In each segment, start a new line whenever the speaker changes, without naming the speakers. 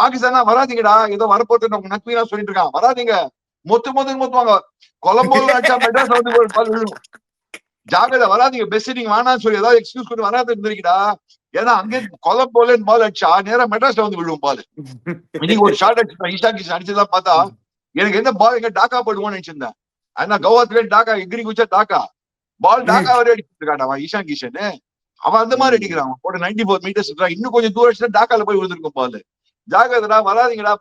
பாகிஸ்தானா வராதீங்கடா, ஏதோ வரப்போட்டு உங்க நக்வீனா சொல்லிட்டு இருக்கான், வராதீங்க, மொத்துவாங்க, கொலம்போல அடிச்சா மெட்ராஸ் வந்து பால் விழும், ஜாகிரதை, வராதீங்க, பெஸ்ட் நீங்க வேணான்னு சொல்லி ஏதாவது எக்ஸ்கியூஸ் பண்ணி வராது இருந்திருக்கீடா. ஏன்னா அங்கே கொலம்போலன்னு பால் அடிச்சா நேரா மெட்ராஸ்ல வந்து விழுவும் பால். இன்னைக்கு ஒரு ஷார்ட் அடிச்சு ஈஷா கிஷன் அடிச்சதா பார்த்தா எனக்கு எந்த பால் எங்க டாக்கா போடுவோம்னு நினைச்சிருந்தேன். ஆனா கவாத்துல டாக்கா எகிரி குச்சா டாக்கா பால் டாக்கா வரை அடிச்சுட்டு இருக்கான் அவன் ஈஷா கிஷன். அவன் அந்த மாதிரி அடிக்கிறான், போட்டு 94 மீட்டர்ஸ் இன்னும் கொஞ்சம் தூரம் டாக்கால போய் விழுந்திருக்கும் பால். ஜாகிரதா, வராதீங்கடா,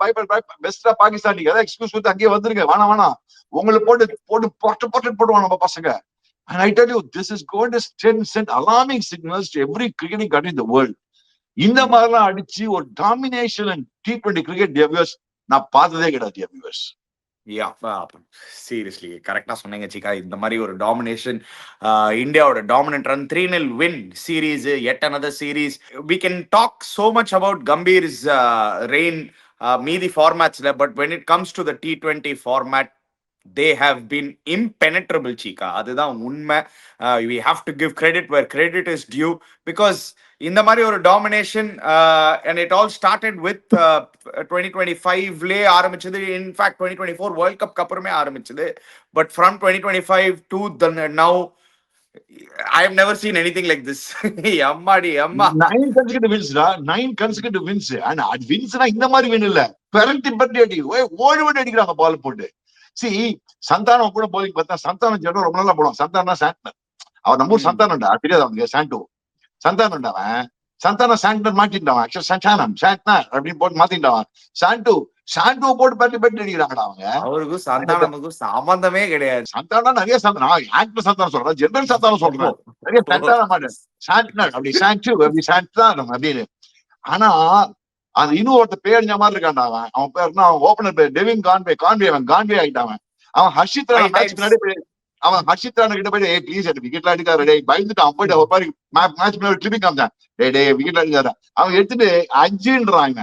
பெஸ்டா பாகிஸ்தான் நீங்க ஏதாவது எக்ஸ்கியூஸ் கொடுத்து அங்கேயே வந்துருங்க, வேணாம் உங்களை போட்டுவான் நம்ம பசங்க. And I tell you, this is going to send alarming signals to every cricketing country in the world. இந்த மாதிரிலாம் அடிச்சு ஒரு domination and T20 cricket diffuse நான் பார்த்ததே கிடையாது டெபியூஸ்.
சீரியஸ்லி கரெக்டா சொன்னீங்க சிக்கா. இந்த மாதிரி ஒரு டாமினேஷன், இந்தியாவோட dominant run 3-0 win series, yet another series. We can talk so much about Gambhir's reign மீதி ஃபார்மேட்ஸ்ல, but when it comes to the T20 format, they have been impenetrable, Chika. அதுதான் உண்மை. We have to give credit where credit is due, because இந்த மாதிரி ஒரு domination, and it all started with 2025லே ஆரம்பிச்சது. In fact 2024 world cup அப்புறமே ஆரம்பிச்சது. But from 2025 to now I have never seen anything like this. அம்மாடி அம்மா,
9 consecutive wins டா, 9 consecutive wins. ஆனா அது வின்ஸ்னா இந்த மாதிரி வின் இல்ல, பெரண்டி பட்டி அடி, ஓடி அடிக்கிறாங்க பால் போட்டு. See, சந்தானம் கூட போலிங் பார்த்தா, சந்தானம் ஜெனரல் ரொம்ப நல்லா போடுவான். சந்தானா சாண்டனர், அவன் நம்ம ஊர் சந்தானம்டா, தெரியாது அவனுக்கு. சாண்டோ சந்தானம்டா, அவன் சந்தானா சாண்டனர் மாட்டிட்டான். ஆக்சுவலா சந்தானம் சாண்டனர் அப்படின்னு போட்டு மாத்திட்டான். சாண்டோ போட்டு பட்டி அடிக்கிறாங்கடா அவங்க.
அவருக்கும் சந்தானமுக்கும் சம்பந்தமே கிடையாது.
சந்தானம் நிறைய சந்தானம், ஆக்டர் சந்தானம் சொல்றேன், ஜெனரல் சந்தானம் சொல்றேன், நிறைய சந்தானம் மாட்டேன். சாண்டனர் அப்படி சாண்டு அப்படி சாண்டானம் அப்படின்னு. ஆனா அது இன்னும் ஒருத்த பேர் மாதிரி இருக்கான்டா, அவன் பேருனா அவன் ஓபனர் பேர் டெவின் கான்வே. அவன் கான்வே ஆயிட்டான். அவன் ஹர்ஷித் ராணா மேட்ச் முன்னாடி அவன் ஹர்ஷித் ராணா கிட்ட போய் ப்ளீஸ் விக்கெட்ல அடிக்காரு டே பயந்துட்டான். போயிட்டு ஒரு மாதிரி மேட்ச் முன்னாடி கிளிப்பிங் காமிச்சான், டே விக்கெட்ல அடிக்காரு. அவன் எடுத்துட்டு 5ன்றாங்க.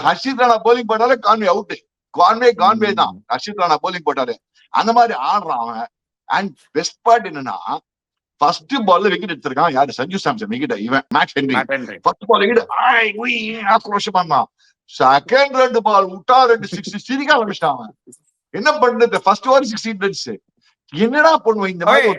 ஹர்ஷித் ராணா போலிங் போட்டாலே கான்வே அவுட். கான்வே தான் ஹர்ஷித் ராணா போலிங் போட்டாரு. அந்த மாதிரி ஆடுறான் அவன். அண்ட் பெஸ்ட் பார்ட் என்னன்னா, ஃபர்ஸ்ட் பால்ல விக்கெட் எடுத்திருக்கான் யாரு, சஞ்சு சாம்சன் விக்கெட். இவன் match Henry first ball wicket ஆக்ரோஷமா இருந்தான். செகண்ட் 2 பால் விட்டா 2 6 சிரிக்க ஆரம்பிச்சிட்டான். என்ன பண்றது, ஃபர்ஸ்ட் ஓவர் 16 ரன்ஸ். என்னடா பண்ணுவோம் இந்த மாதிரி